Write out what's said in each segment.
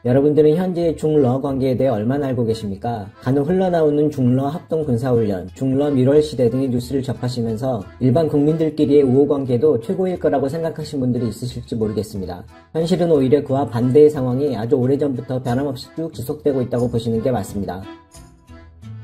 여러분들은 현재의 중러 관계에 대해 얼마나 알고 계십니까? 간혹 흘러나오는 중러 합동군사훈련, 중러 밀월시대 등의 뉴스를 접하시면서 일반 국민들끼리의 우호관계도 최고일 거라고 생각하신 분들이 있으실지 모르겠습니다. 현실은 오히려 그와 반대의 상황이 아주 오래전부터 변함없이 쭉 지속되고 있다고 보시는 게 맞습니다.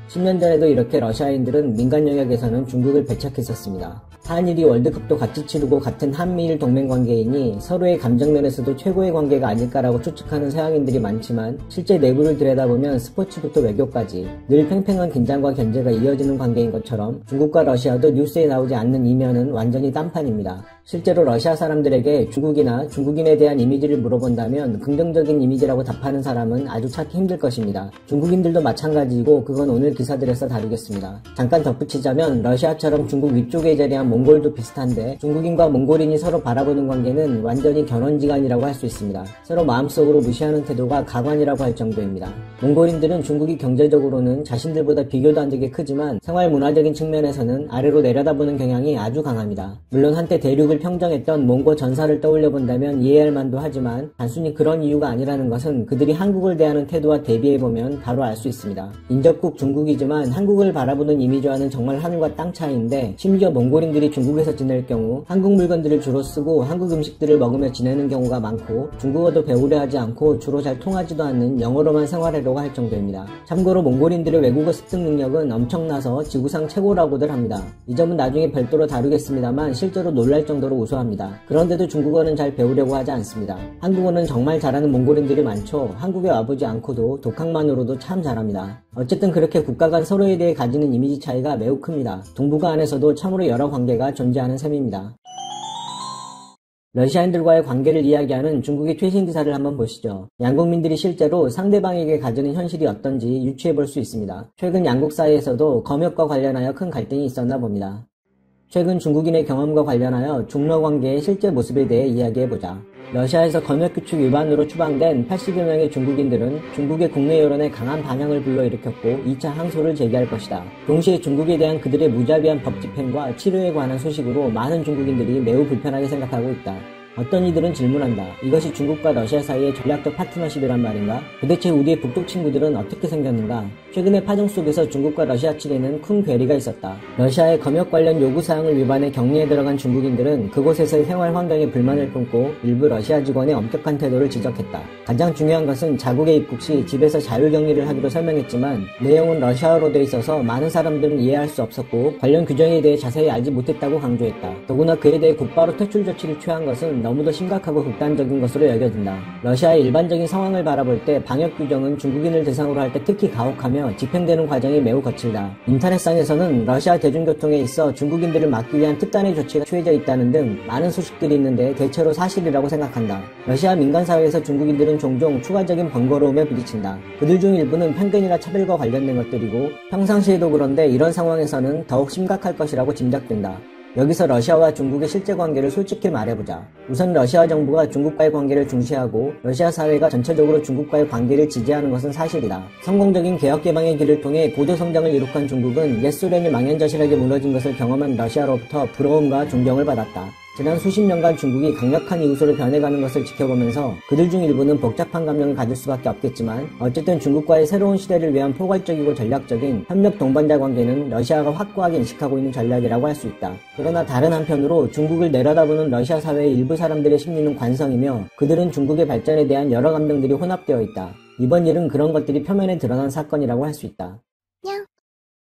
10년 전에도 이렇게 러시아인들은 민간 영역에서는 중국을 배척했었습니다. 한일이 월드컵도 같이 치르고 같은 한미일 동맹관계이니 서로의 감정면에서도 최고의 관계가 아닐까라고 추측하는 서양인들이 많지만 실제 내부를 들여다보면 스포츠부터 외교까지 늘 팽팽한 긴장과 견제가 이어지는 관계인 것처럼 중국과 러시아도 뉴스에 나오지 않는 이면은 완전히 딴판입니다. 실제로 러시아 사람들에게 중국이나 중국인에 대한 이미지를 물어본다면 긍정적인 이미지라고 답하는 사람은 아주 찾기 힘들 것입니다. 중국인들도 마찬가지이고 그건 오늘 기사들에서 다루겠습니다. 잠깐 덧붙이자면 러시아처럼 중국 위쪽에 자리한 몽골도 비슷한데 중국인과 몽골인이 서로 바라보는 관계는 완전히 견원지간이라고 할 수 있습니다. 서로 마음속으로 무시하는 태도가 가관이라고 할 정도입니다. 몽골인들은 중국이 경제적으로는 자신들보다 비교도 안 되게 크지만 생활 문화적인 측면에서는 아래로 내려다보는 경향이 아주 강합니다. 물론 한때 대륙을 평정했던 몽고 전사를 떠올려 본다면 이해할 만도 하지만 단순히 그런 이유가 아니라는 것은 그들이 한국을 대하는 태도와 대비해보면 바로 알 수 있습니다. 인접국 중국이지만 한국을 바라보는 이미지와는 정말 하늘과 땅 차이인데 심지어 몽골인들이 중국에서 지낼 경우 한국 물건들을 주로 쓰고 한국 음식들을 먹으며 지내는 경우가 많고 중국어도 배우려 하지 않고 주로 잘 통하지도 않는 영어로만 생활하려고 할 정도입니다. 참고로 몽골인들의 외국어 습득 능력은 엄청나서 지구상 최고라고들 합니다. 이 점은 나중에 별도로 다루겠습니다만 실제로 놀랄 정도로 우수합니다. 그런데도 중국어는 잘 배우려고 하지 않습니다. 한국어는 정말 잘하는 몽골인들이 많죠. 한국에 와보지 않고도 독학만으로도 참 잘합니다. 어쨌든 그렇게 국가 간 서로에 대해 가지는 이미지 차이가 매우 큽니다. 동북아 안에서도 참으로 여러 관계가 존재하는 셈입니다. 러시아인들과의 관계를 이야기하는 중국의 최신 기사를 한번 보시죠. 양국민들이 실제로 상대방에게 가지는 현실이 어떤지 유추해볼 수 있습니다. 최근 양국 사이에서도 검역과 관련하여 큰 갈등이 있었나 봅니다. 최근 중국인의 경험과 관련하여 중러 관계의 실제 모습에 대해 이야기해보자. 러시아에서 검역규칙 위반으로 추방된 80여 명의 중국인들은 중국의 국내 여론에 강한 반향을 불러일으켰고 2차 항소를 제기할 것이다. 동시에 중국에 대한 그들의 무자비한 법 집행과 치료에 관한 소식으로 많은 중국인들이 매우 불편하게 생각하고 있다. 어떤 이들은 질문한다. 이것이 중국과 러시아 사이의 전략적 파트너십이란 말인가? 도대체 우리의 북독 친구들은 어떻게 생겼는가? 최근의 파동 속에서 중국과 러시아 측에는 큰 괴리가 있었다. 러시아의 검역 관련 요구사항을 위반해 격리에 들어간 중국인들은 그곳에서의 생활 환경에 불만을 품고 일부 러시아 직원의 엄격한 태도를 지적했다. 가장 중요한 것은 자국에 입국 시 집에서 자율격리를 하기로 설명했지만 내용은 러시아어로 돼 있어서 많은 사람들은 이해할 수 없었고 관련 규정에 대해 자세히 알지 못했다고 강조했다. 더구나 그에 대해 곧바로 퇴출 조치를 취한 것은 너무도 심각하고 극단적인 것으로 여겨진다. 러시아의 일반적인 상황을 바라볼 때 방역 규정은 중국인을 대상으로 할 때 특히 가혹하며 집행되는 과정이 매우 거칠다. 인터넷상에서는 러시아 대중교통에 있어 중국인들을 막기 위한 특단의 조치가 취해져 있다는 등 많은 소식들이 있는데 대체로 사실이라고 생각한다. 러시아 민간사회에서 중국인들은 종종 추가적인 번거로움에 부딪힌다. 그들 중 일부는 편견이나 차별과 관련된 것들이고 평상시에도 그런데 이런 상황에서는 더욱 심각할 것이라고 짐작된다. 여기서 러시아와 중국의 실제 관계를 솔직히 말해보자. 우선 러시아 정부가 중국과의 관계를 중시하고 러시아 사회가 전체적으로 중국과의 관계를 지지하는 것은 사실이다. 성공적인 개혁개방의 길을 통해 고도 성장을 이룩한 중국은 옛 소련이 망연자실하게 무너진 것을 경험한 러시아로부터 부러움과 존경을 받았다. 지난 수십 년간 중국이 강력한 이웃으로 변해가는 것을 지켜보면서 그들 중 일부는 복잡한 감정을 가질 수밖에 없겠지만 어쨌든 중국과의 새로운 시대를 위한 포괄적이고 전략적인 협력 동반자 관계는 러시아가 확고하게 인식하고 있는 전략이라고 할 수 있다. 그러나 다른 한편으로 중국을 내려다보는 러시아 사회의 일부 사람들의 심리는 관성이며 그들은 중국의 발전에 대한 여러 감정들이 혼합되어 있다. 이번 일은 그런 것들이 표면에 드러난 사건이라고 할 수 있다.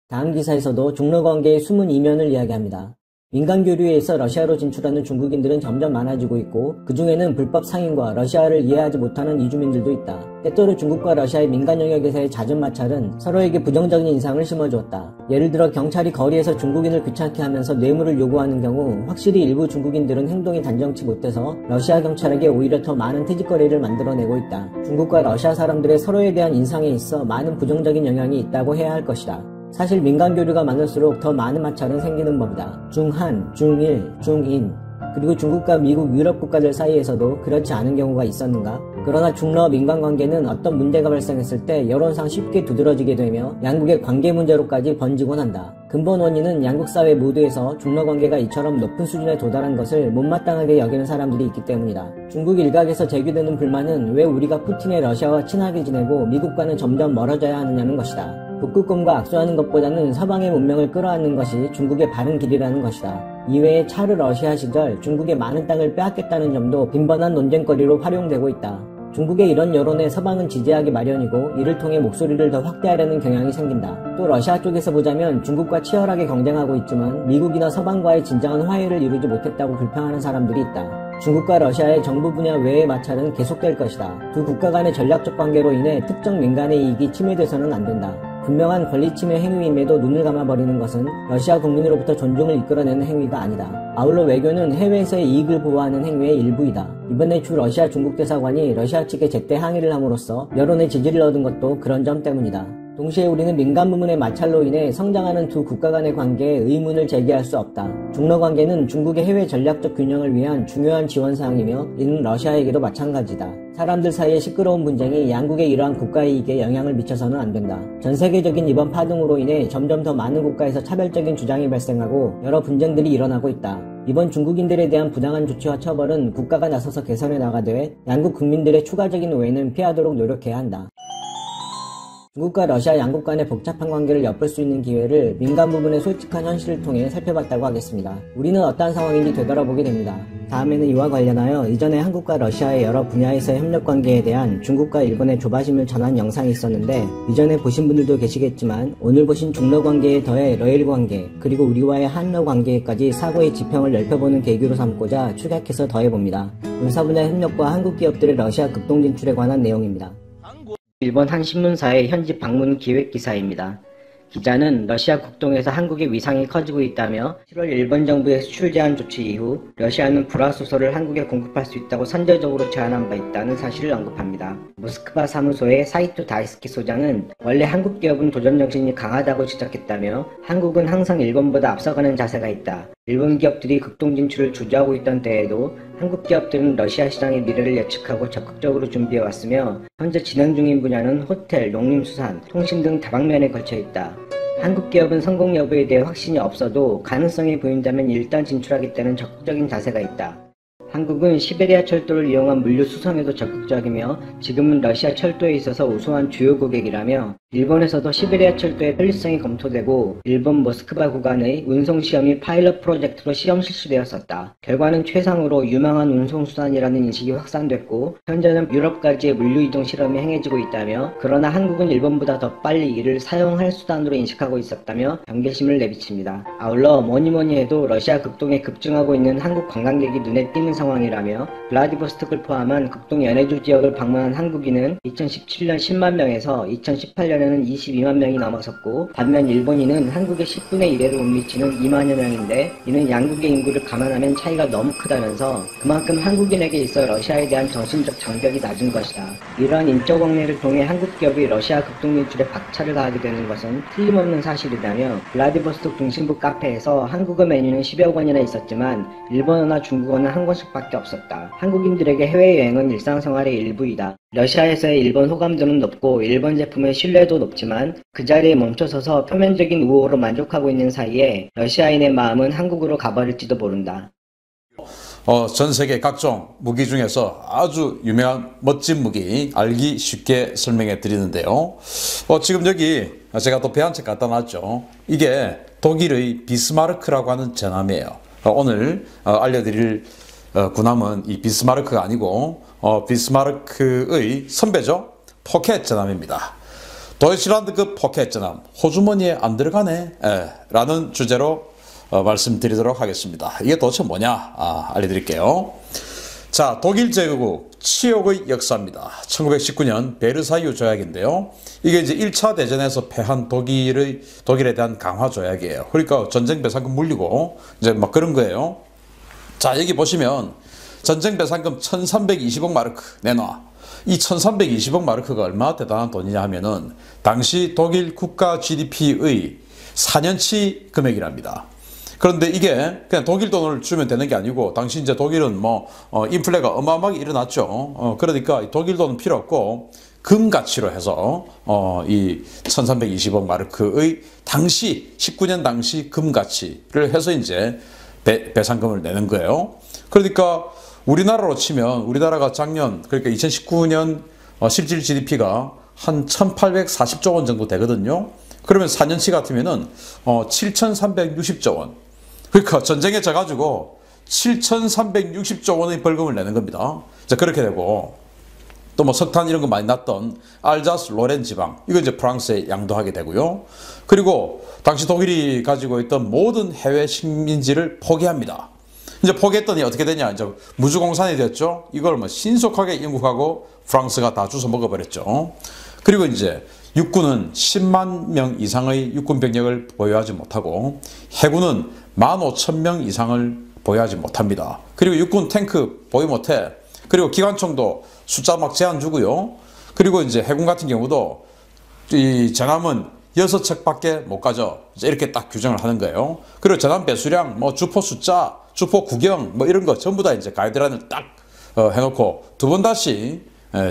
다음 기사에서도 중러 관계의 숨은 이면을 이야기합니다. 민간 교류에서 러시아로 진출하는 중국인들은 점점 많아지고 있고 그 중에는 불법 상인과 러시아를 이해하지 못하는 이주민들도 있다. 때때로 중국과 러시아의 민간 영역에서의 잦은 마찰은 서로에게 부정적인 인상을 심어주었다. 예를 들어 경찰이 거리에서 중국인을 귀찮게 하면서 뇌물을 요구하는 경우 확실히 일부 중국인들은 행동이 단정치 못해서 러시아 경찰에게 오히려 더 많은 퇴직거리를 만들어내고 있다. 중국과 러시아 사람들의 서로에 대한 인상에 있어 많은 부정적인 영향이 있다고 해야 할 것이다. 사실 민간 교류가 많을수록 더 많은 마찰은 생기는 법이다. 중한, 중일, 중인, 그리고 중국과 미국, 유럽 국가들 사이에서도 그렇지 않은 경우가 있었는가? 그러나 중러 민간 관계는 어떤 문제가 발생했을 때 여론상 쉽게 두드러지게 되며 양국의 관계 문제로까지 번지곤 한다. 근본 원인은 양국 사회 모두에서 중러 관계가 이처럼 높은 수준에 도달한 것을 못마땅하게 여기는 사람들이 있기 때문이다. 중국 일각에서 제기되는 불만은 왜 우리가 푸틴의 러시아와 친하게 지내고 미국과는 점점 멀어져야 하느냐는 것이다. 북극곰과 악수하는 것보다는 서방의 문명을 끌어안는 것이 중국의 바른 길이라는 것이다. 이외에 차르 러시아 시절 중국의 많은 땅을 빼앗겠다는 점도 빈번한 논쟁거리로 활용되고 있다. 중국의 이런 여론에 서방은 지지하기 마련이고 이를 통해 목소리를 더 확대하려는 경향이 생긴다. 또 러시아 쪽에서 보자면 중국과 치열하게 경쟁하고 있지만 미국이나 서방과의 진정한 화해를 이루지 못했다고 불평하는 사람들이 있다. 중국과 러시아의 정부 분야 외의 마찰은 계속될 것이다. 두 국가 간의 전략적 관계로 인해 특정 민간의 이익이 침해돼서는 안 된다. 분명한 권리 침해 행위임에도 눈을 감아버리는 것은 러시아 국민으로부터 존중을 이끌어내는 행위가 아니다. 아울러 외교는 해외에서의 이익을 보호하는 행위의 일부이다. 이번에 주 러시아 중국 대사관이 러시아 측에 제때 항의를 함으로써 여론의 지지를 얻은 것도 그런 점 때문이다. 동시에 우리는 민간 부문의 마찰로 인해 성장하는 두 국가 간의 관계에 의문을 제기할 수 없다. 중러 관계는 중국의 해외 전략적 균형을 위한 중요한 지원사항이며 이는 러시아에게도 마찬가지다. 사람들 사이의 시끄러운 분쟁이 양국의 이러한 국가 이익에 영향을 미쳐서는 안 된다. 전 세계적인 이번 파동으로 인해 점점 더 많은 국가에서 차별적인 주장이 발생하고 여러 분쟁들이 일어나고 있다. 이번 중국인들에 대한 부당한 조치와 처벌은 국가가 나서서 개선해 나가되 양국 국민들의 추가적인 오해는 피하도록 노력해야 한다. 중국과 러시아 양국 간의 복잡한 관계를 엿볼 수 있는 기회를 민간 부분의 솔직한 현실을 통해 살펴봤다고 하겠습니다. 우리는 어떠한 상황인지 되돌아보게 됩니다. 다음에는 이와 관련하여 이전에 한국과 러시아의 여러 분야에서의 협력 관계에 대한 중국과 일본의 조바심을 전한 영상이 있었는데 이전에 보신 분들도 계시겠지만 오늘 보신 중러 관계에 더해 러일 관계 그리고 우리와의 한러 관계까지 사고의 지평을 넓혀보는 계기로 삼고자 축약해서 더해봅니다. 군사 분야 협력과 한국 기업들의 러시아 극동 진출에 관한 내용입니다. 일본 한 신문사의 현지 방문 기획 기사입니다. 기자는 러시아 국동에서 한국의 위상이 커지고 있다며 7월 일본 정부의 수출 제한 조치 이후 러시아는 불화소설을 한국에 공급할 수 있다고 선제적으로 제안한 바 있다는 사실을 언급합니다. 모스크바 사무소의 사이토 다이스키 소장은 원래 한국 기업은 도전 정신이 강하다고 지적했다며 한국은 항상 일본보다 앞서가는 자세가 있다. 일본 기업들이 극동 진출을 주저하고 있던 때에도 한국 기업들은 러시아 시장의 미래를 예측하고 적극적으로 준비해왔으며 현재 진행 중인 분야는 호텔, 농림수산, 통신 등 다방면에 걸쳐 있다. 한국 기업은 성공 여부에 대해 확신이 없어도 가능성이 보인다면 일단 진출하겠다는 적극적인 자세가 있다. 한국은 시베리아 철도를 이용한 물류 수송에도 적극적이며 지금은 러시아 철도에 있어서 우수한 주요 고객이라며 일본에서도 시베리아 철도의 편리성이 검토되고 일본 모스크바 구간의 운송 시험이 파일럿 프로젝트로 시험 실시되었었다. 결과는 최상으로 유망한 운송수단이라는 인식이 확산됐고 현재는 유럽까지의 물류 이동 실험이 행해지고 있다며 그러나 한국은 일본보다 더 빨리 이를 사용할 수단으로 인식하고 있었다며 경계심을 내비칩니다. 아울러 뭐니뭐니 해도 러시아 극동에 급증하고 있는 한국 관광객이 눈에 띄는 상황이라며 블라디보스톡을 포함한 극동 연해주 지역을 방문한 한국인은 2017년 10만 명에서 2018년에는 22만 명이 넘어섰고 반면 일본인은 한국의 10분의 1에도 못 미치는 2만여 명인데 이는 양국의 인구를 감안하면 차이가 너무 크다면서 그만큼 한국인에게 있어 러시아에 대한 정신적 장벽이 낮은 것이다. 이러한 인적 왕래를 통해 한국 기업이 러시아 극동 진출에 박차를 가하게 되는 것은 틀림없는 사실이라며 블라디보스톡 중심부 카페에서 한국어 메뉴는 10여 권이나 있었지만 일본어나 중국어는 한 권씩 밖에 없었다. 한국인들에게 해외여행은 일상생활의 일부이다. 러시아에서의 일본 호감도는 높고 일본 제품의 신뢰도 높지만 그 자리에 멈춰서서 표면적인 우호로 만족하고 있는 사이에 러시아인의 마음은 한국으로 가버릴지도 모른다. 전 세계 각종 무기 중에서 아주 유명한 멋진 무기 알기 쉽게 설명해 드리는데요. 지금 여기 제가 또 배 한 척 갖다 놨죠. 이게 독일의 비스마르크라고 하는 전함이에요. 오늘 알려드릴 군함은 이 비스마르크가 아니고 비스마르크의 선배죠. 포켓 전함입니다. 도이치란드급 포켓 전함 호주머니에 안 들어가네 라는 주제로 말씀드리도록 하겠습니다. 이게 도대체 뭐냐 알려드릴게요. 자, 독일 제국 치욕의 역사입니다. 1919년 베르사유 조약인데요. 이게 이제 1차 대전에서 패한 독일에 대한 강화 조약이에요. 그러니까 전쟁 배상금 물리고 이제 막 그런 거예요. 자, 여기 보시면 전쟁 배상금 1320억 마르크 내놔. 이 1320억 마르크가 얼마나 대단한 돈이냐 하면은 당시 독일 국가 GDP의 4년치 금액이랍니다. 그런데 이게 그냥 독일 돈을 주면 되는 게 아니고, 당시 이제 독일은 인플레가 어마어마하게 일어났죠. 그러니까 독일 돈은 필요 없고, 금 가치로 해서, 이 1320억 마르크의 당시, 19년 당시 금 가치를 해서 이제 배상금을 내는 거예요. 그러니까 우리나라로 치면, 우리나라가 작년, 그러니까 2019년 실질 GDP가 한 1840조 원 정도 되거든요. 그러면 4년치 같으면은 7360조 원. 그러니까 전쟁에 져가지고 7360조 원의 벌금을 내는 겁니다. 자, 그렇게 되고, 또 뭐 석탄 이런 거 많이 났던 알자스 로렌 지방, 이거 이제 프랑스에 양도하게 되고요. 그리고 당시 독일이 가지고 있던 모든 해외 식민지를 포기합니다. 이제 포기했더니 어떻게 되냐, 이제 무주공산이 됐죠. 이걸 뭐 신속하게 영국하고 프랑스가 다 주워 먹어버렸죠. 그리고 이제 육군은 10만 명 이상의 육군 병력을 보유하지 못하고, 해군은 15,000명 이상을 보유하지 못합니다. 그리고 육군 탱크 보유 못해. 그리고 기관총도 숫자 막 제한 주고요. 그리고 이제 해군 같은 경우도 이 전함은 6척밖에 못 가져. 이렇게 딱 규정을 하는 거예요. 그리고 전함 배수량, 뭐 주포 숫자, 주포 구경, 뭐 이런 거 전부 다 이제 가이드라인을 딱 해놓고 두 번 다시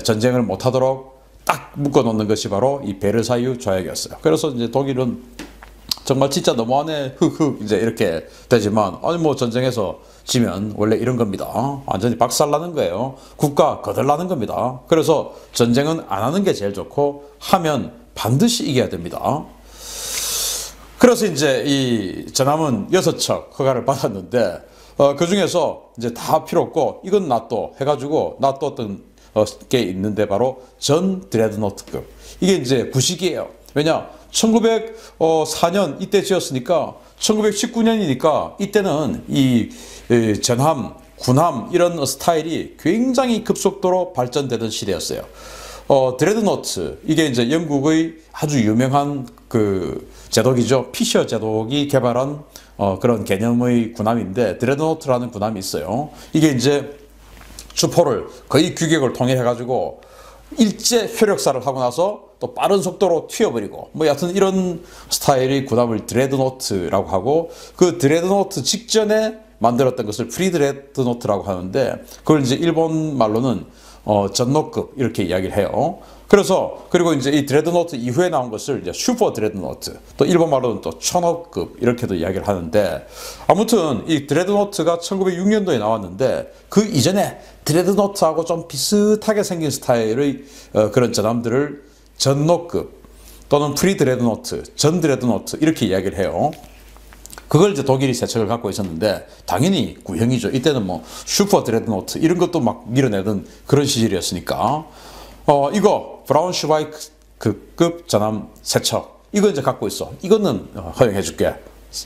전쟁을 못 하도록 딱 묶어 놓는 것이 바로 이 베르사유 조약이었어요. 그래서 이제 독일은 정말 진짜 너무하네, 흑흑, 이제 이렇게 되지만, 아니 뭐 전쟁에서 지면 원래 이런 겁니다. 완전히 박살나는 거예요. 국가 거덜나는 겁니다. 그래서 전쟁은 안 하는 게 제일 좋고, 하면 반드시 이겨야 됩니다. 그래서 이제 이 전함은 6척 허가를 받았는데, 그 중에서 이제 다 필요 없고, 이건 놔둬 해가지고 놔뒀던 게 있는데, 바로 전 드레드노트급. 이게 이제 구식이에요. 왜냐? 1904년 이때 지었으니까 1919년이니까 이때는 이 전함, 군함 이런 스타일이 굉장히 급속도로 발전되던 시대였어요. 드레드노트, 이게 이제 영국의 아주 유명한 그 제독이죠. 피셔 제독이 개발한 그런 개념의 군함인데, 드레드노트라는 군함이 있어요. 이게 이제 주포를 거의 규격을 통일해가지고 일제 효력사를 하고 나서 또 빠른 속도로 튀어버리고, 뭐 여하튼 이런 스타일의 군함을 드레드노트라고 하고, 그 드레드노트 직전에 만들었던 것을 프리드레드노트라고 하는데, 그걸 이제 일본 말로는 전노급 이렇게 이야기를 해요. 그래서 그리고 이제 이 드레드노트 이후에 나온 것을 이제 슈퍼 드레드노트, 또 일본 말로는 또 천호급 이렇게도 이야기를 하는데, 아무튼 이 드레드노트가 1906년도에 나왔는데, 그 이전에 드레드노트하고 좀 비슷하게 생긴 스타일의 그런 전함들을 전노급 또는 프리드레드노트, 전 드레드노트 이렇게 이야기를 해요. 그걸 이제 독일이 세 척을 갖고 있었는데, 당연히 구형이죠. 이때는 뭐 슈퍼 드레드노트 이런 것도 막 밀어내던 그런 시절이었으니까, 이거 브라운슈바이크급 전함 세 척, 이거 이제 갖고 있어. 이거는 허용해 줄게.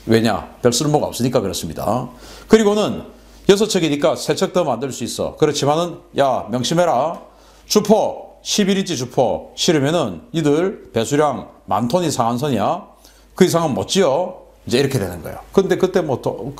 왜냐? 별 쓸모가 없으니까 그렇습니다. 그리고는 6척이니까 3척 더 만들 수 있어. 그렇지만은, 야, 명심해라. 주포 11인치 주포 실으면은 이들 배수량 10,000톤 이상 한선이야. 그 이상은 못 지어. 이제 이렇게 되는 거예요. 근데 그때 뭐 또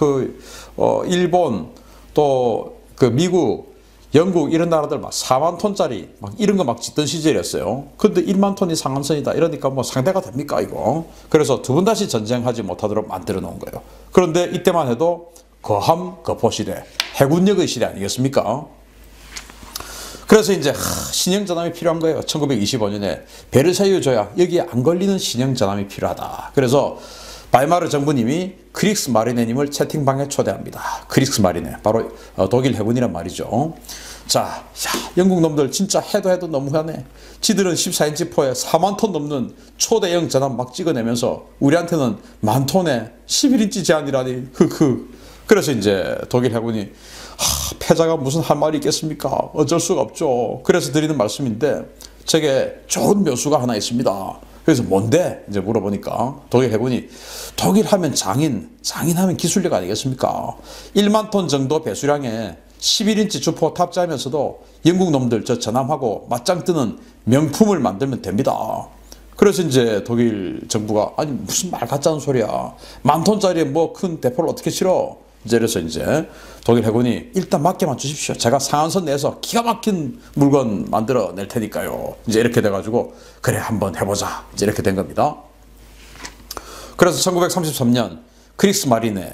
일본, 또 그 미국, 영국 이런 나라들 막 4만 톤짜리 막 이런 거 막 짓던 시절이었어요. 근데 1만 톤이 상한선이다 이러니까 뭐 상대가 됩니까 이거? 그래서 두 번 다시 전쟁하지 못하도록 만들어 놓은 거예요. 그런데 이때만 해도 거함 거포 시대, 해군력의 시대 아니겠습니까? 그래서 이제 신형 전함이 필요한 거예요. 1925년에 베르사유 조약, 여기에 안 걸리는 신형 전함이 필요하다. 그래서 바이마르 정부님이 크릭스 마리네님을 채팅방에 초대합니다. 크릭스 마리네, 바로 독일 해군이란 말이죠. 자, 야, 영국 놈들 진짜 해도 너무하네. 지들은 14인치 포에 4만 톤 넘는 초대형 전함 막 찍어내면서 우리한테는 10,000톤에 11인치 제한이라니, 그래서 이제 독일 해군이 패자가 무슨 할 말이 있겠습니까? 어쩔 수가 없죠. 그래서 드리는 말씀인데, 저게 좋은 묘수가 하나 있습니다. 그래서 뭔데? 이제 물어보니까 독일 해군이, 독일 하면 장인 하면 기술력 아니겠습니까? 1만 톤 정도 배수량에 11인치 주포 탑재하면서도 영국 놈들 저 전함하고 맞짱 뜨는 명품을 만들면 됩니다. 그래서 이제 독일 정부가, 아니 무슨 말 같지 않은 소리야. 10,000톤짜리 뭐 큰 대포를 어떻게 치러? 이제 그래서 이제 독일 해군이 일단 맡겨만 주십시오. 제가 상한선 내에서 기가 막힌 물건 만들어 낼 테니까요. 이제 이렇게 돼가지고, 그래 한번 해보자. 이제 이렇게 된 겁니다. 그래서 1933년 크릭스마린의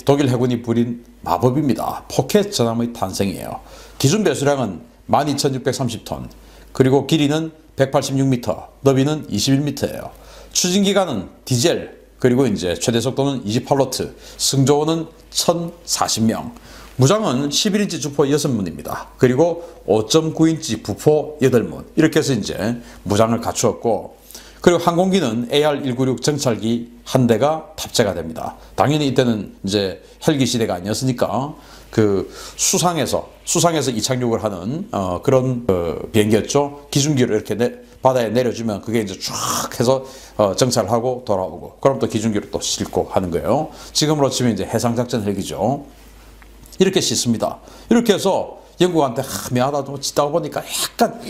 독일 해군이 부린 마법입니다. 포켓 전함의 탄생이에요. 기준 배수량은 12,630톤, 그리고 길이는 186m, 너비는 21m예요. 추진기간은 디젤, 그리고 이제 최대 속도는 28노트, 승조원은 1,040명, 무장은 11인치 주포 6문입니다. 그리고 5.9인치 부포 8문, 이렇게 해서 이제 무장을 갖추었고, 그리고 항공기는 AR-196 정찰기 한 대가 탑재가 됩니다. 당연히 이때는 이제 헬기 시대가 아니었으니까 그 수상에서 이착륙을 하는 그런 비행기였죠. 기준기를 이렇게 바다에 내려주면 그게 이제 쫙 해서 정찰하고 돌아오고, 그럼 또 기준기로 또 싣고 하는 거예요. 지금으로 치면 이제 해상작전 헬기죠. 이렇게 싣습니다. 이렇게 해서 영국한테 미안하다 좀 짓다가 보니까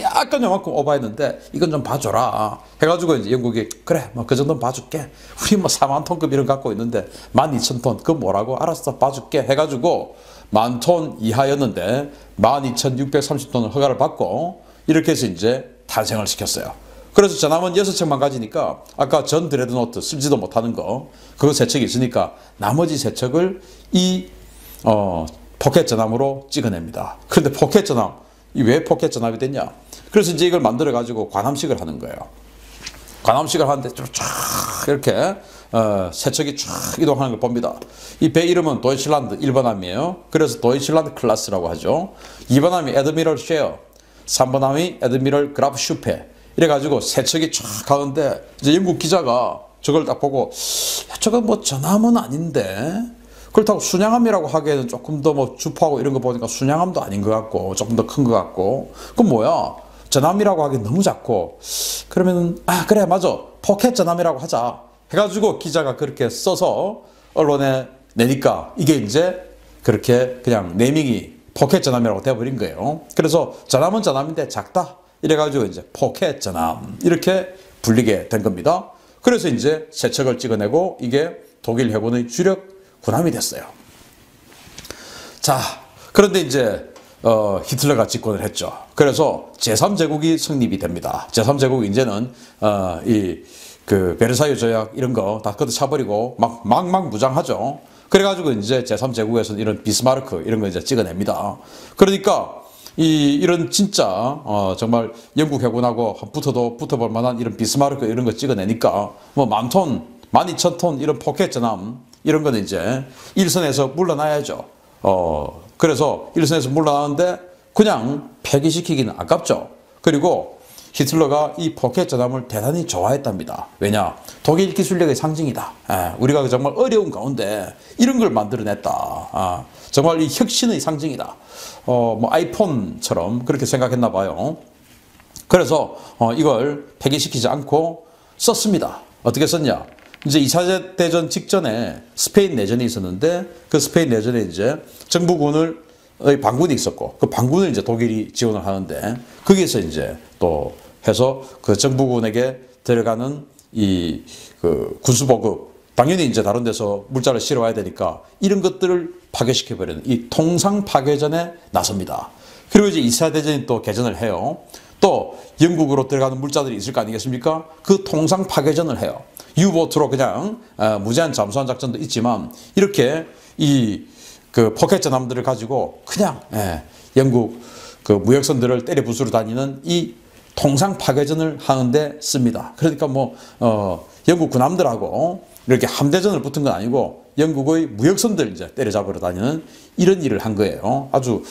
약간 요만큼 오버했는데 이건 좀 봐줘라 해가지고 이제 영국이 그래 뭐 그 정도는 봐줄게, 우리 뭐 4만 톤급 이런 거 갖고 있는데 12,000톤 그거 뭐라고, 알았어 봐줄게 해가지고 10,000톤 이하였는데 12,630톤을 허가를 받고 이렇게 해서 이제 탄생을 시켰어요. 그래서 전함은 6척만 가지니까 아까 전 드레드노트 쓸지도 못하는 거 그거 3척이 있으니까 나머지 3척을 포켓 전함으로 찍어냅니다. 그런데 포켓 전함, 왜 포켓 전함이 됐냐? 그래서 이제 이걸 만들어 가지고 관함식을 하는 거예요. 관함식을 하는데 쫙 이렇게 세 척이 쫙 이동하는 걸 봅니다. 이 배 이름은 도이칠란드 1번함이에요. 그래서 도이칠란드 클래스라고 하죠. 2번함이 에드미럴 쉐어, 3번함이 에드미럴 그라프 슈페. 이래가지고 세 척이 쫙 가는데 이제 영국 기자가 저걸 딱 보고 저건 뭐 전함은 아닌데, 그렇다고 순양함이라고 하기에는 조금 더 뭐 주포하고 이런 거 보니까 순양함도 아닌 것 같고 조금 더 큰 것 같고, 그럼 뭐야 전함이라고 하기엔 너무 작고, 그러면은 그래 맞아 포켓 전함이라고 하자 해가지고 기자가 그렇게 써서 언론에 내니까 이게 이제 그렇게 그냥 네이밍이 포켓 전함이라고 되어버린 거예요. 그래서 전함은 전함인데 작다 이래가지고 이제 포켓 전함 이렇게 불리게 된 겁니다. 그래서 이제 세 척을 찍어내고 이게 독일 해군의 주력 군함이 됐어요. 자, 그런데 이제 히틀러가 집권을 했죠. 그래서 제3제국이 성립이 됩니다. 제3제국이 이제는 그 베르사유 조약 이런 거 다 걷어차버리고 막 무장하죠. 그래가지고 이제 제3제국에서는 이런 비스마르크 이런 거 이제 찍어냅니다. 그러니까 이런 진짜 정말 영국 해군하고 붙어볼 만한 이런 비스마르크 이런 거 찍어내니까 뭐 10,000톤, 12,000톤 이런 포켓 전함 이런 거는 이제 일선에서 물러나야죠. 그래서 일선에서 물러나는데 그냥 폐기시키기는 아깝죠. 그리고 히틀러가 이 포켓 전함을 대단히 좋아했답니다. 왜냐? 독일 기술력의 상징이다. 우리가 정말 어려운 가운데 이런 걸 만들어냈다. 정말 이 혁신의 상징이다. 뭐 아이폰처럼 그렇게 생각했나 봐요. 그래서 이걸 폐기시키지 않고 썼습니다. 어떻게 썼냐? 이제 2차 대전 직전에 스페인 내전이 있었는데 그 스페인 내전에 이제 정부군의 반군이 있었고 그 반군을 이제 독일이 지원을 하는데 거기에서 이제 또 해서 그 정부군에게 들어가는 그 군수보급 당연히 이제 다른 데서 물자를 실어와야 되니까 이런 것들을 파괴시켜버리는 이 통상 파괴전에 나섭니다. 그리고 이제 2차 대전이 또 개전을 해요. 또 영국으로 들어가는 물자들이 있을 거 아니겠습니까? 그 통상 파괴전을 해요. 유보트로 그냥 무제한 잠수함 작전도 있지만 이렇게 그 포켓 전함들을 가지고 그냥 영국 그 무역선들을 때려 부수러 다니는 이 통상 파괴전을 하는데 씁니다. 그러니까 뭐 영국 군함들하고 이렇게 함대전을 붙은 건 아니고 영국의 무역선들 이제 때려잡으러 다니는 이런 일을 한 거예요. 아주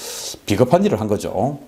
비겁한 일을 한 거죠.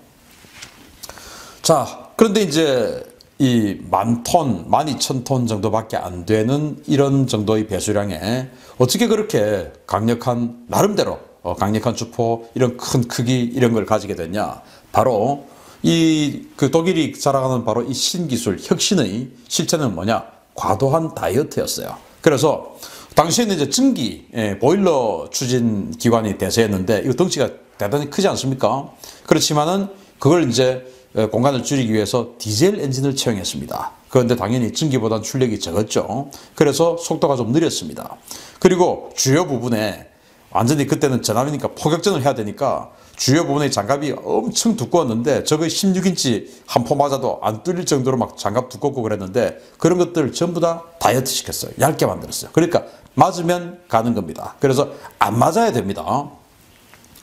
자, 그런데 이제 이 10,000톤, 12,000톤 정도밖에 안 되는 이런 정도의 배수량에 어떻게 그렇게 강력한, 나름대로 강력한 주포, 이런 큰 크기, 이런 걸 가지게 됐냐. 바로 그 독일이 자랑하는 바로 이 신기술, 혁신의 실체는 뭐냐. 과도한 다이어트였어요. 그래서 당시에는 이제 증기, 보일러 추진 기관이 대세였는데 이거 덩치가 대단히 크지 않습니까? 그렇지만은 그걸 이제 공간을 줄이기 위해서 디젤 엔진을 채용했습니다. 그런데 당연히 증기보다는 출력이 적었죠. 그래서 속도가 좀 느렸습니다. 그리고 주요 부분에 완전히 그때는 전함이니까 포격전을 해야 되니까 주요 부분의 장갑이 엄청 두꺼웠는데 저거 16인치 한 포 맞아도 안 뚫릴 정도로 막 장갑 두껍고 그랬는데 그런 것들 전부 다 다이어트 시켰어요. 얇게 만들었어요. 그러니까 맞으면 가는 겁니다. 그래서 안 맞아야 됩니다.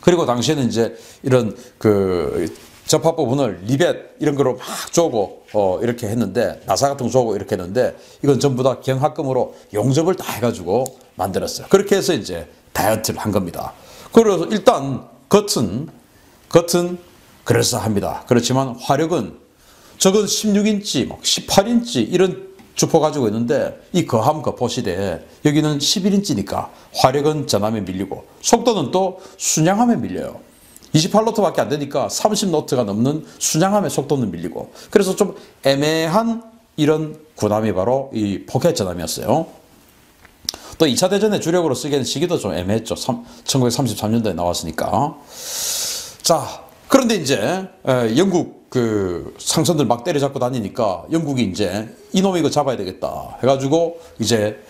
그리고 당시에는 이제 이런 그 접합 부분을 리벳 이런 거로 막 쪼고 이렇게 했는데 나사 같은 거 쪼고 이렇게 했는데 이건 전부 다 경합금으로 용접을 다 해가지고 만들었어요. 그렇게 해서 이제 다이어트를 한 겁니다. 그래서 일단 겉은 그럴싸합니다. 그렇지만 화력은 적은 16인치, 18인치 이런 주포 가지고 있는데 이 거함 거포 시대에 여기는 11인치니까 화력은 전함에 밀리고 속도는 또 순양함에 밀려요. 28노트밖에 안 되니까 30노트가 넘는 순양함의 속도는 밀리고 그래서 좀 애매한 이런 군함이 바로 이 포켓 전함이었어요. 또 2차 대전에 주력으로 쓰기에는 시기도 좀 애매했죠. 1933년도에 나왔으니까. 자, 그런데 이제 영국 그 상선들 막 때려잡고 다니니까 영국이 이제 이놈 이거 잡아야 되겠다 해가지고 이제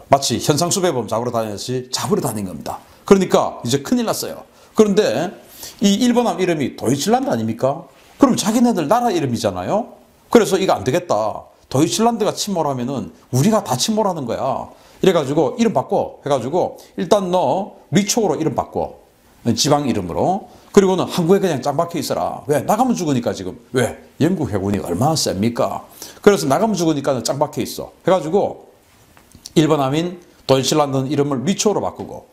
마치 현상수배범 잡으러 다니듯이 잡으러 다닌 겁니다. 그러니까 이제 큰일 났어요. 그런데 이 일본함 이름이 도이칠란드 아닙니까? 그럼 자기네들 나라 이름이잖아요. 그래서 이거 안 되겠다. 도이칠란드가 침몰하면은 우리가 다 침몰하는 거야. 이래가지고 이름 바꿔 해가지고 일단 너 리초로 이름 바꿔. 지방 이름으로. 그리고는 항구에 그냥 짱 박혀 있어라. 왜? 나가면 죽으니까 지금. 왜? 영국 해군이 얼마나 셉니까? 그래서 나가면 죽으니까 짱 박혀 있어. 해가지고 1번 함인 도이칠란드는 이름을 리초로 바꾸고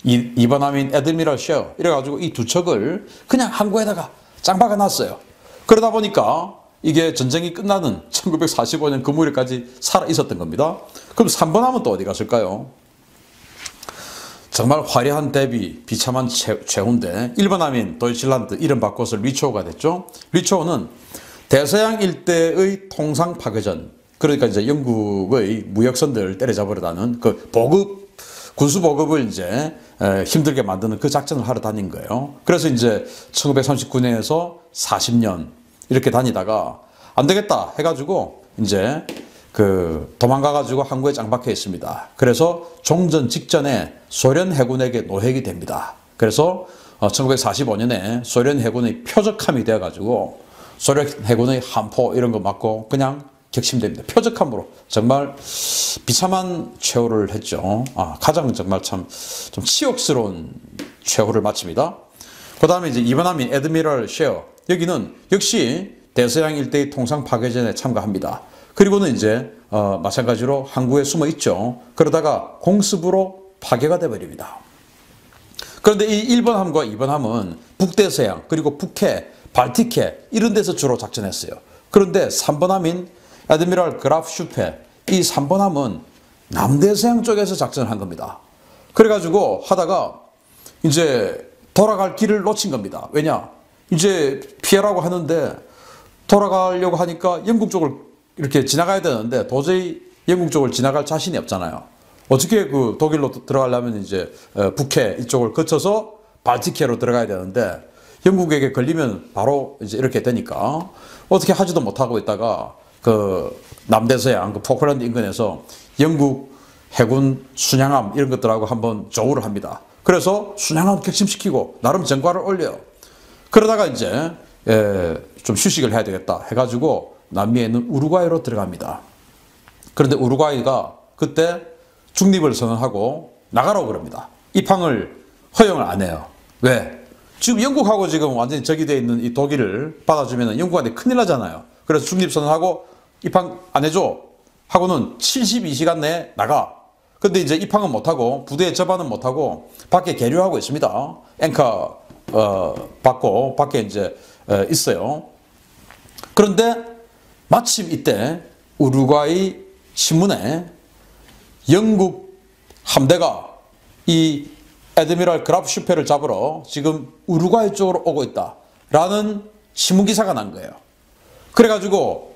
2번 함인 애드미럴 셰어 이래가지고 이 두 척을 그냥 항구에다가 짱 박아놨어요. 그러다 보니까 이게 전쟁이 끝나는 1945년 그 무렵까지 살아 있었던 겁니다. 그럼 3번 함은 또 어디 갔을까요? 정말 화려한 대비 비참한 최후인데 1번 함인 도이칠란드 이름 바꿔서 리초가 됐죠. 리초는 대서양 일대의 통상 파괴전 그러니까 이제 영국의 무역선들 때려잡으려다는 그 보급 군수 보급을 이제 힘들게 만드는 그 작전을 하러 다닌 거예요. 그래서 이제 1939년에서 40년 이렇게 다니다가 안 되겠다 해가지고 이제 그 도망가가지고 항구에 짱 박혀 있습니다. 그래서 종전 직전에 소련 해군에게 노획이 됩니다. 그래서 1945년에 소련 해군의 표적함이 되어가지고 소련 해군의 함포 이런 거 맞고 그냥 격침됩니다. 표적함으로 정말 비참한 최후를 했죠. 가장 정말 참 좀 치욕스러운 최후를 마칩니다. 그 다음에 이제 2번 함인 애드미럴 셰어 여기는 역시 대서양 일대의 통상 파괴전에 참가합니다. 그리고는 이제 마찬가지로 항구에 숨어 있죠. 그러다가 공습으로 파괴가 되어버립니다. 그런데 이 1번 함과 2번 함은 북대서양 그리고 북해, 발틱해 이런 데서 주로 작전했어요. 그런데 3번 함인 애드미럴 그라프 슈페 이 3번 함은 남대서양 쪽에서 작전을 한 겁니다. 그래가지고 하다가 이제 돌아갈 길을 놓친 겁니다. 왜냐? 이제 피하라고 하는데 돌아가려고 하니까 영국 쪽을 이렇게 지나가야 되는데 도저히 영국 쪽을 지나갈 자신이 없잖아요. 어떻게 그 독일로 들어가려면 이제 북해 이쪽을 거쳐서 발틱해로 들어가야 되는데 영국에게 걸리면 바로 이제 이렇게 되니까 어떻게 하지도 못하고 있다가 그 남대서양 그 포클랜드 인근에서 영국 해군 순양함 이런 것들하고 한번 조우를 합니다. 그래서 순양함 격침시키고 나름 전과를 올려요. 그러다가 이제 좀 휴식을 해야 되겠다 해가지고 남미에 있는 우루과이로 들어갑니다. 그런데 우루과이가 그때 중립을 선언하고 나가라고 그럽니다. 입항을 허용을 안 해요. 왜? 지금 영국하고 지금 완전히 적이 되어 있는 이 독일을 받아주면 영국한테 큰일 나잖아요. 그래서 중립 선언하고 입항 안 해줘 하고는 72시간 내에 나가. 근데 이제 입항은 못하고 부대에 접안은 못하고 밖에 계류하고 있습니다. 앵커 받고 밖에 이제 있어요. 그런데 마침 이때 우루과이 신문에 영국 함대가 이 애드미럴 그라프 슈페를 잡으러 지금 우루과이 쪽으로 오고 있다라는 신문 기사가 난 거예요. 그래가지고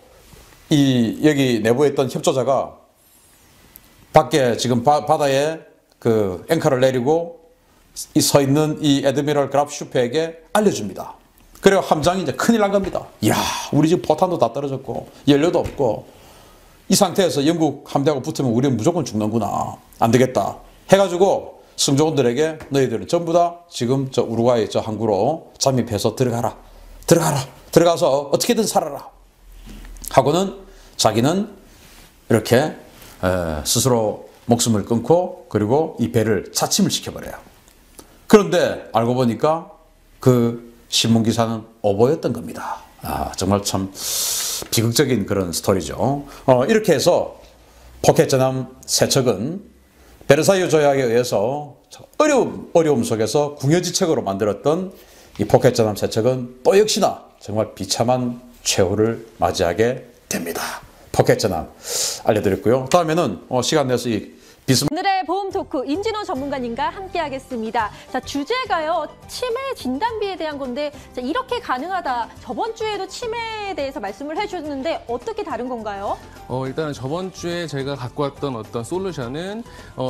여기 내부에 있던 협조자가 밖에 지금 바다에 그 앵커를 내리고 서 있는 이 애드미럴 그라프 슈페에게 알려줍니다. 그리고 함장이 이제 큰일 난 겁니다. 이야, 우리 지금 포탄도 다 떨어졌고 연료도 없고 이 상태에서 영국 함대하고 붙으면 우리는 무조건 죽는구나. 안 되겠다. 해가지고 승조원들에게 너희들은 전부 다 지금 저 우루과이 저 항구로 잠입해서 들어가서 어떻게든 살아라 하고는 자기는 이렇게 스스로 목숨을 끊고 그리고 이 배를 차침을 시켜버려요. 그런데 알고 보니까 그 신문기사는 오보였던 겁니다. 정말 참 비극적인 그런 스토리죠. 이렇게 해서 포켓전함 세척은 베르사유 조약에 의해서 어려움 속에서 궁여지책으로 만들었던 이 포켓전함 세척은 또 역시나 정말 비참한 최후를 맞이하게 됩니다. 포켓전함 알려드렸고요. 다음에는 시간 내서 이 오늘의 보험 토크 임진호 전문가님과 함께하겠습니다. 자, 주제가요. 치매 진단비에 대한 건데 자, 이렇게 가능하다. 저번 주에도 치매에 대해서 말씀을 해주셨는데 어떻게 다른 건가요? 일단은 저번 주에 제가 갖고 왔던 어떤 솔루션은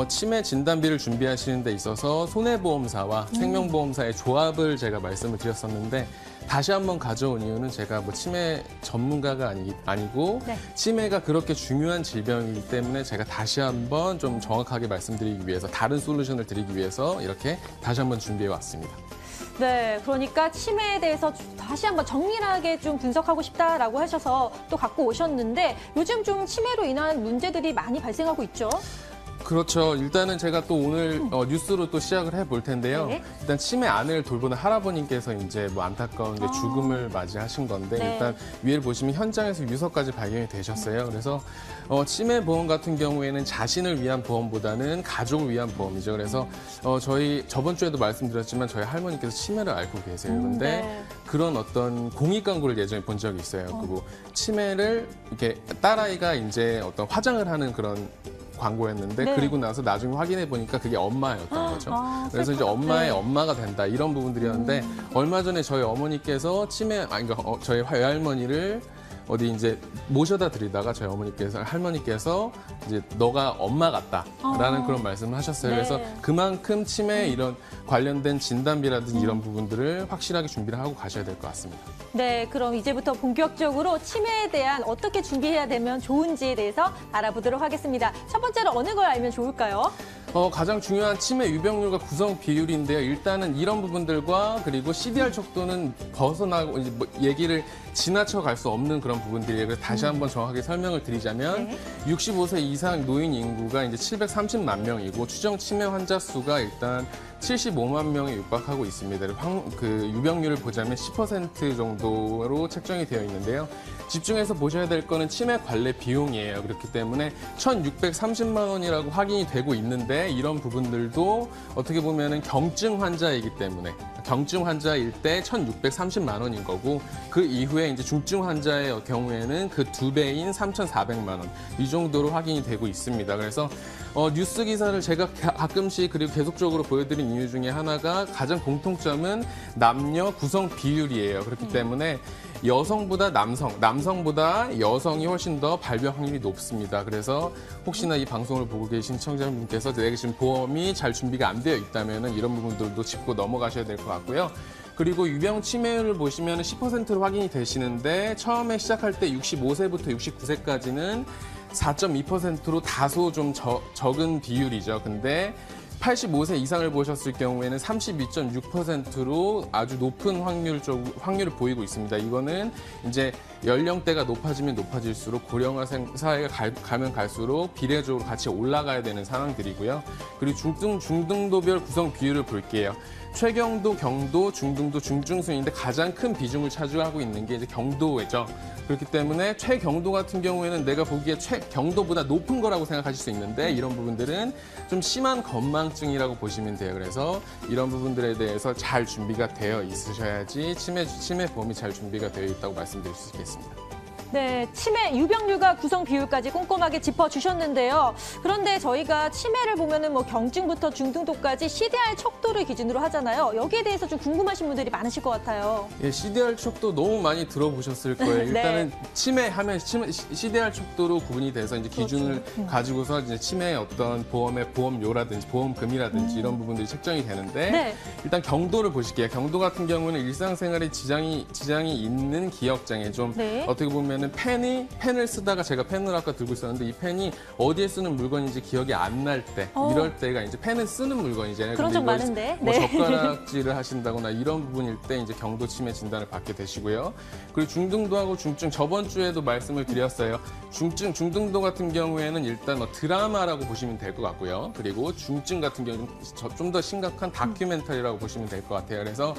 치매 진단비를 준비하시는 데 있어서 손해보험사와 생명보험사의 조합을 제가 말씀을 드렸었는데 다시 한번 가져온 이유는 제가 뭐 치매 전문가가 아니고 네. 치매가 그렇게 중요한 질병이기 때문에 제가 다시 한번 좀 정확하게 말씀드리기 위해서 다른 솔루션을 드리기 위해서 이렇게 다시 한번 준비해 왔습니다. 네, 그러니까 치매에 대해서 다시 한번 정밀하게 좀 분석하고 싶다라고 하셔서 또 갖고 오셨는데 요즘 좀 치매로 인한 문제들이 많이 발생하고 있죠? 그렇죠. 일단은 제가 또 오늘 뉴스로 또 시작을 해볼 텐데요. 네. 일단 치매 아내를 돌보는 할아버님께서 이제 뭐 안타까운데 죽음을 맞이하신 건데 네. 일단 위를 보시면 현장에서 유서까지 발견이 되셨어요. 그래서 치매 보험 같은 경우에는 자신을 위한 보험보다는 가족을 위한 보험이죠. 그래서 저번 주에도 말씀드렸지만 저희 할머니께서 치매를 앓고 계세요. 근데 네. 그런 어떤 공익 광고를 예전에 본 적이 있어요. 그리고 치매를 이렇게 딸아이가 이제 어떤 화장을 하는 그런 광고였는데 네. 그리고 나서 나중에 확인해 보니까 그게 엄마였던 거죠. 그래서 이제 엄마의 엄마가 된다 이런 부분들이었는데 얼마 전에 저희 어머니께서 그러니까 저희 외할머니를 어디 이제 모셔다 드리다가 저희 할머니께서 이제 너가 엄마 같다라는 그런 말씀을 하셨어요. 네. 그래서 그만큼 치매에 이런 관련된 진단비라든지 이런 부분들을 확실하게 준비를 하고 가셔야 될 것 같습니다. 네, 그럼 이제부터 본격적으로 치매에 대한 어떻게 준비해야 되면 좋은지에 대해서 알아보도록 하겠습니다. 첫 번째로 어느 걸 알면 좋을까요? 가장 중요한 치매 유병률과 구성 비율인데요. 일단은 이런 부분들과 그리고 CDR 척도는 벗어나고 이제 뭐 얘기를 지나쳐 갈 수 없는 그런 부분들이에요. 그래서 다시 한번 정확하게 설명을 드리자면 네. 65세 이상 노인 인구가 이제 730만 명이고 추정 치매 환자 수가 일단 75만 명에 육박하고 있습니다. 그 유병률을 보자면 10% 정도로 책정이 되어 있는데요. 집중해서 보셔야 될 거는 치매 관리 비용이에요. 그렇기 때문에 1,630만 원이라고 확인이 되고 있는데 이런 부분들도 어떻게 보면은 경증 환자이기 때문에 경증 환자일 때 1,630만 원인 거고 그 이후에 이제 중증 환자의 경우에는 그 2배인 3,400만 원 이 정도로 확인이 되고 있습니다. 그래서 뉴스 기사를 제가 가끔씩 그리고 계속적으로 보여드린 이유 중에 하나가 가장 공통점은 남녀 구성 비율이에요. 그렇기 때문에 여성보다 남성보다 여성이 훨씬 더 발병 확률이 높습니다. 그래서 혹시나 이 방송을 보고 계신 시청자분께서 내가 지금 보험이 잘 준비가 안 되어 있다면 이런 부분들도 짚고 넘어가셔야 될 것 같고요. 그리고 유병 치매율을 보시면 10%로 확인이 되시는데 처음에 시작할 때 65세부터 69세까지는 4.2%로 다소 좀 적은 비율이죠. 근데 85세 이상을 보셨을 경우에는 32.6%로 아주 높은 확률을 보이고 있습니다. 이거는 이제 연령대가 높아지면 높아질수록 고령화 사회가 가면 갈수록 비례적으로 같이 올라가야 되는 상황들이고요. 그리고 중등도별 구성 비율을 볼게요. 최경도, 경도, 중등도, 중증순인데 가장 큰 비중을 차지하고 있는 게 이제 경도죠. 그렇기 때문에 최경도 같은 경우에는 내가 보기에 최경도보다 높은 거라고 생각하실 수 있는데 이런 부분들은 좀 심한 건망증이라고 보시면 돼요. 그래서 이런 부분들에 대해서 잘 준비가 되어 있으셔야지 치매 보험이 잘 준비가 되어 있다고 말씀드릴 수 있겠습니다. 네, 치매 유병률과 구성 비율까지 꼼꼼하게 짚어주셨는데요. 그런데 저희가 치매를 보면은 뭐 경증부터 중등도까지 CDR 척도를 기준으로 하잖아요. 여기에 대해서 좀 궁금하신 분들이 많으실 것 같아요. 예, CDR 척도 너무 많이 들어보셨을 거예요. 네. 일단은 치매하면 CDR 척도로 구분이 돼서 이제 기준을 가지고서 이제 치매의 어떤 보험의 보험료라든지 보험금이라든지 이런 부분들이 책정이 되는데 네. 일단 경도를 보실게요. 경도 같은 경우는 일상생활에 지장이 있는 기억장애 좀 네. 어떻게 보면 보시면은 펜을 쓰다가 제가 펜을 아까 들고 있었는데 이 펜이 어디에 쓰는 물건인지 기억이 안 날 때, 이럴 때가 이제 펜을 쓰는 물건이잖아요. 그런 적 많은데. 뭐 네. 젓가락질을 하신다거나 이런 부분일 때 이제 경도 치매 진단을 받게 되시고요. 그리고 중등도하고 중증, 저번 주에도 말씀을 드렸어요. 중등도 같은 경우에는 일단 드라마라고 보시면 될 것 같고요. 그리고 중증 같은 경우는 좀 더 심각한 다큐멘터리라고 보시면 될 것 같아요. 그래서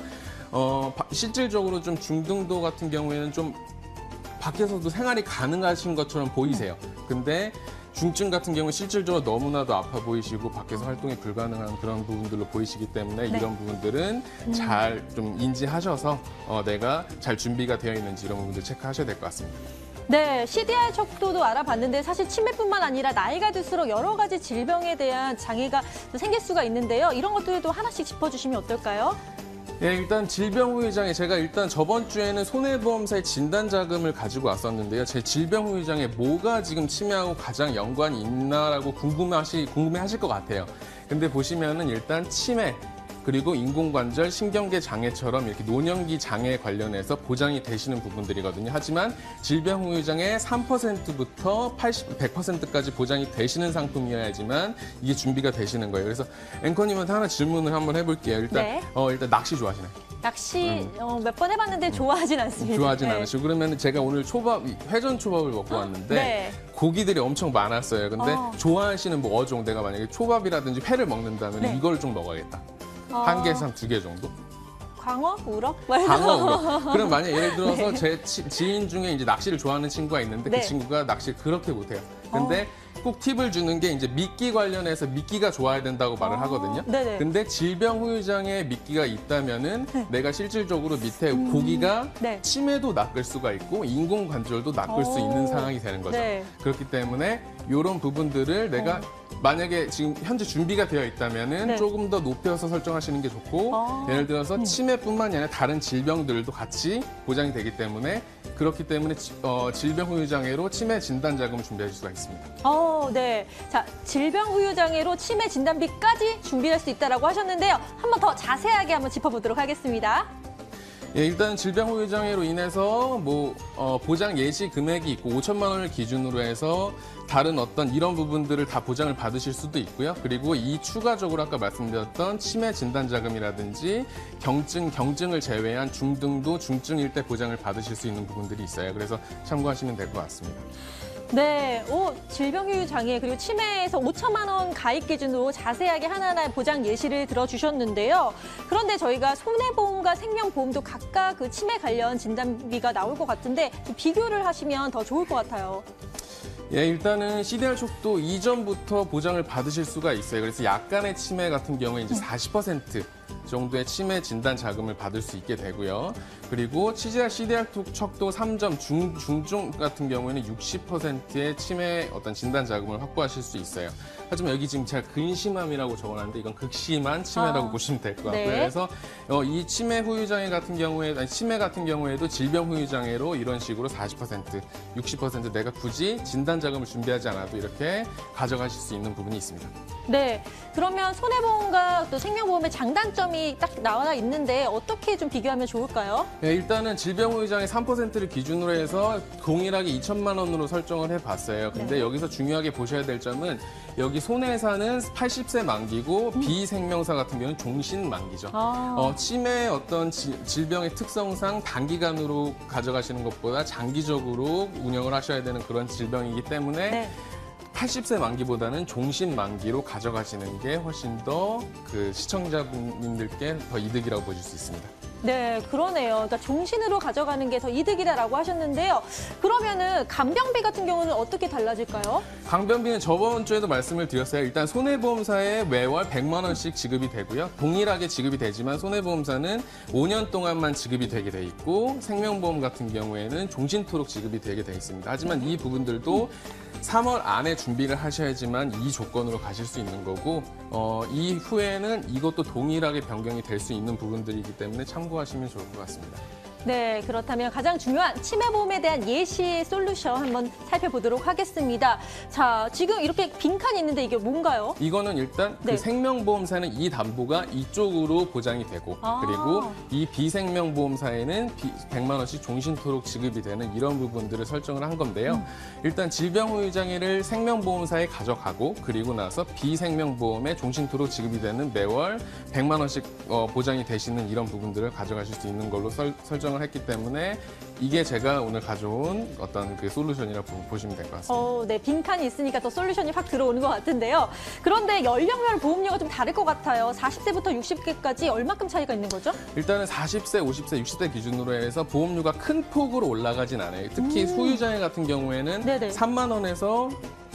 실질적으로 좀 중등도 같은 경우에는 좀 밖에서도 생활이 가능하신 것처럼 보이세요. 근데 중증 같은 경우는 실질적으로 너무나도 아파 보이시고 밖에서 활동이 불가능한 그런 부분들로 보이시기 때문에 네. 이런 부분들은 잘 좀 인지하셔서 내가 잘 준비가 되어 있는지 이런 부분들 체크하셔야 될 것 같습니다. 네, CDR 척도도 알아봤는데 사실 치매뿐만 아니라 나이가 들수록 여러 가지 질병에 대한 장애가 생길 수가 있는데요. 이런 것들도 하나씩 짚어주시면 어떨까요? 예, 일단 질병 후유 장애 제가 일단 저번 주에는 손해보험사의 진단 자금을 가지고 왔었는데요. 제 질병 후유 장애 뭐가 지금 치매하고 가장 연관이 있나라고 궁금해하실 것 같아요. 근데 보시면은 일단 치매 그리고 인공관절, 신경계 장애처럼 이렇게 노년기 장애에 관련해서 보장이 되시는 부분들이거든요. 하지만 질병 후유 장애 3%부터 100%까지 보장이 되시는 상품이어야지만 이게 준비가 되시는 거예요. 그래서 앵커님한테 하나 질문을 한번 해볼게요. 일단 일단 낚시 좋아하시나요? 낚시 몇 번 해봤는데 좋아하진 않습니다. 좋아하진 네. 않으시고 그러면 제가 오늘 회전 초밥을 먹고 왔는데 네. 고기들이 엄청 많았어요. 근데 좋아하시는 뭐 어종 내가 만약에 초밥이라든지 회를 먹는다면 네. 이걸 좀 먹어야겠다. 한 개에서 한 2개 정도? 광어? 우럭? 광어, 우럭. 그럼 만약 예를 들어서 제 지인 중에 이제 낚시를 좋아하는 친구가 있는데 네. 그 친구가 낚시를 그렇게 못해요. 근데 꼭 팁을 주는 게 이제 미끼 관련해서 미끼가 좋아야 된다고 말을 하거든요. 네네. 근데 질병 후유장애 미끼가 있다면은 내가 실질적으로 밑에 고기가 네. 치매도 낚을 수가 있고 인공관절도 낚을 수 있는 상황이 되는 거죠. 네. 그렇기 때문에 이런 부분들을 내가 만약에 지금 현재 준비가 되어 있다면은 네. 조금 더 높여서 설정하시는 게 좋고 예를 들어서 치매뿐만이 아니라 다른 질병들도 같이 보장이 되기 때문에 그렇기 때문에 질병 후유 장애로 치매 진단 자금을 준비하실 수가 있습니다. 네. 자, 질병 후유 장애로 치매 진단비까지 준비할 수 있다라고 하셨는데요. 한 번 더 자세하게 한번 짚어보도록 하겠습니다. 예, 일단 질병 후유 장애로 인해서 보장 예시 금액이 있고 5천만 원을 기준으로 해서 다른 어떤 이런 부분들을 다 보장을 받으실 수도 있고요. 그리고 이 추가적으로 아까 말씀드렸던 치매 진단 자금이라든지 경증을 제외한 중등도 중증일 때 보장을 받으실 수 있는 부분들이 있어요. 그래서 참고하시면 될 것 같습니다. 네, 질병 후유 장애 그리고 치매에서 5천만 원 가입 기준으로 자세하게 하나하나 보장 예시를 들어주셨는데요. 그런데 저희가 손해보험과 생명보험도 각각 그 치매 관련 진단비가 나올 것 같은데 좀 비교를 하시면 더 좋을 것 같아요. 예, 일단은 CDR 촉도 이전부터 보장을 받으실 수가 있어요. 그래서 약간의 치매 같은 경우에 이제 40% 정도의 치매 진단 자금을 받을 수 있게 되고요. 그리고 CDR 척도 3점 중증 같은 경우에는 60%의 치매 어떤 진단 자금을 확보하실 수 있어요. 하지만 여기 지금 제가 근심함이라고 적어놨는데 이건 극심한 치매라고 보시면 될 것 같고요. 네. 그래서 이 치매 후유 장애 같은 경우에 치매 같은 경우에도 질병 후유 장애로 이런 식으로 40%, 60% 내가 굳이 진단 자금을 준비하지 않아도 이렇게 가져가실 수 있는 부분이 있습니다. 네, 그러면 손해보험과 또 생명보험의 장단점이 딱 나와 있는데 어떻게 좀 비교하면 좋을까요? 네, 일단은 질병 후유 장애 3%를 기준으로 해서 동일하게 2천만 원으로 설정을 해봤어요. 근데 여기서 중요하게 보셔야 될 점은 여기 손해사는 80세 만기고 비생명사 같은 경우는 종신 만기죠. 치매 어떤 질병의 특성상 단기간으로 가져가시는 것보다 장기적으로 운영을 하셔야 되는 그런 질병이기 때문에 80세 만기보다는 종신 만기로 가져가시는 게 훨씬 더 그 시청자분들께 더 이득이라고 보실 수 있습니다. 네, 그러네요. 그러니까 종신으로 가져가는 게 더 이득이다라고 하셨는데요. 그러면은 간병비 같은 경우는 어떻게 달라질까요? 간병비는 저번 주에도 말씀을 드렸어요. 일단 손해보험사에 매월 100만 원씩 지급이 되고요. 동일하게 지급이 되지만 손해보험사는 5년 동안만 지급이 되게 돼 있고 생명보험 같은 경우에는 종신토록 지급이 되게 돼 있습니다. 하지만 이 부분들도 3월 안에 준비를 하셔야지만 이 조건으로 가실 수 있는 거고 이후에는 이것도 동일하게 변경이 될 수 있는 부분들이기 때문에 참고하시면 좋을 것 같습니다. 네, 그렇다면 가장 중요한 치매보험에 대한 예시 솔루션 한번 살펴보도록 하겠습니다. 자, 지금 이렇게 빈칸이 있는데 이게 뭔가요? 이거는 일단 네. 그 생명보험사는 이 담보가 이쪽으로 보장이 되고 그리고 이 비생명보험사에는 100만 원씩 종신토록 지급이 되는 이런 부분들을 설정을 한 건데요. 일단 질병후유장애를 생명보험사에 가져가고 그리고 나서 비생명보험에 종신토록 지급이 되는 매월 100만 원씩 보장이 되시는 이런 부분들을 가져가실 수 있는 걸로 설정을 했기 때문에 이게 제가 오늘 가져온 어떤 그 솔루션이라고 보시면 될 것 같습니다. 네, 빈칸이 있으니까 또 솔루션이 확 들어오는 것 같은데요. 그런데 연령별 보험료가 좀 다를 것 같아요. 40세부터 60세까지 얼마큼 차이가 있는 거죠? 일단은 40세, 50세, 60세 기준으로 해서 보험료가 큰 폭으로 올라가진 않아요. 특히 후유장애 같은 경우에는 네네. 3만 원에서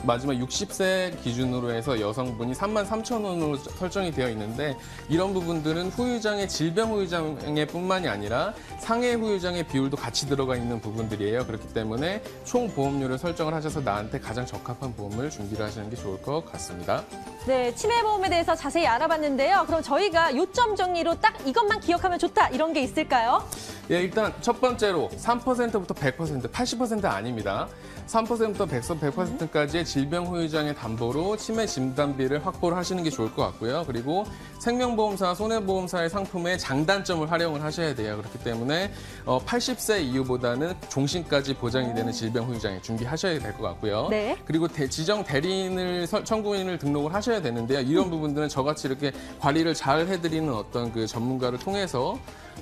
마지막 60세 기준으로 해서 여성분이 33,000원으로 설정이 되어 있는데 이런 부분들은 후유장애, 질병 후유장애뿐만이 아니라 상해 후유장애 비율도 같이 들어가 있는 부분들이에요. 그렇기 때문에 총 보험료를 설정을 하셔서 나한테 가장 적합한 보험을 준비를 하시는 게 좋을 것 같습니다. 네, 치매보험에 대해서 자세히 알아봤는데요. 그럼 저희가 요점 정리로 딱 이것만 기억하면 좋다 이런 게 있을까요? 예, 일단 첫 번째로 3%부터 100%, 80% 아닙니다. 3%부터 100%까지의 질병 후유장애 담보로 치매 진단비를 확보를 하시는 게 좋을 것 같고요. 그리고 생명보험사, 손해보험사의 상품에 장단점을 활용을 하셔야 돼요. 그렇기 때문에 80세 이후보다는 종신까지 보장이 되는 질병 후유장애 준비하셔야 될 것 같고요. 네. 그리고 지정 대리인을 청구인을 등록을 하셔야 되는데요. 이런 부분들은 저같이 이렇게 관리를 잘 해드리는 어떤 그 전문가를 통해서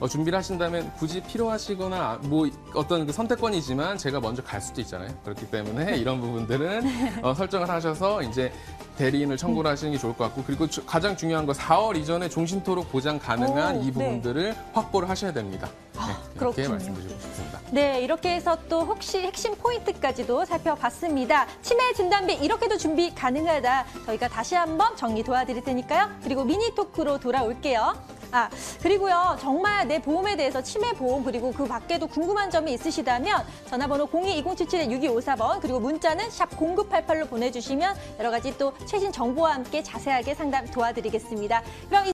준비를 하신다면 굳이 필요하시거나 뭐 어떤 그 선택권이지만 제가 먼저 갈 수도 있잖아요. 그렇기 때문에 이런 부분들은 설정을 하셔서 이제 대리인을 청구를 하시는 게 좋을 것 같고 그리고 가장 중요한 거 4월 이전에 종신토록 보장 가능한 이 부분들을 확보를 하셔야 됩니다. 네, 이렇게 그렇군요. 말씀드리고 싶습니다. 네, 이렇게 해서 또 혹시 핵심 포인트까지도 살펴봤습니다. 치매 진단비 이렇게도 준비 가능하다. 저희가 다시 한번 정리 도와드릴 테니까요. 그리고 미니 토크로 돌아올게요. 그리고요. 정말 내 보험에 대해서 치매 보험 그리고 그 밖에도 궁금한 점이 있으시다면 전화번호 02-2077-6254번 그리고 문자는 샵 0988로 보내주시면 여러 가지 또 최신 정보와 함께 자세하게 상담 도와드리겠습니다. 그럼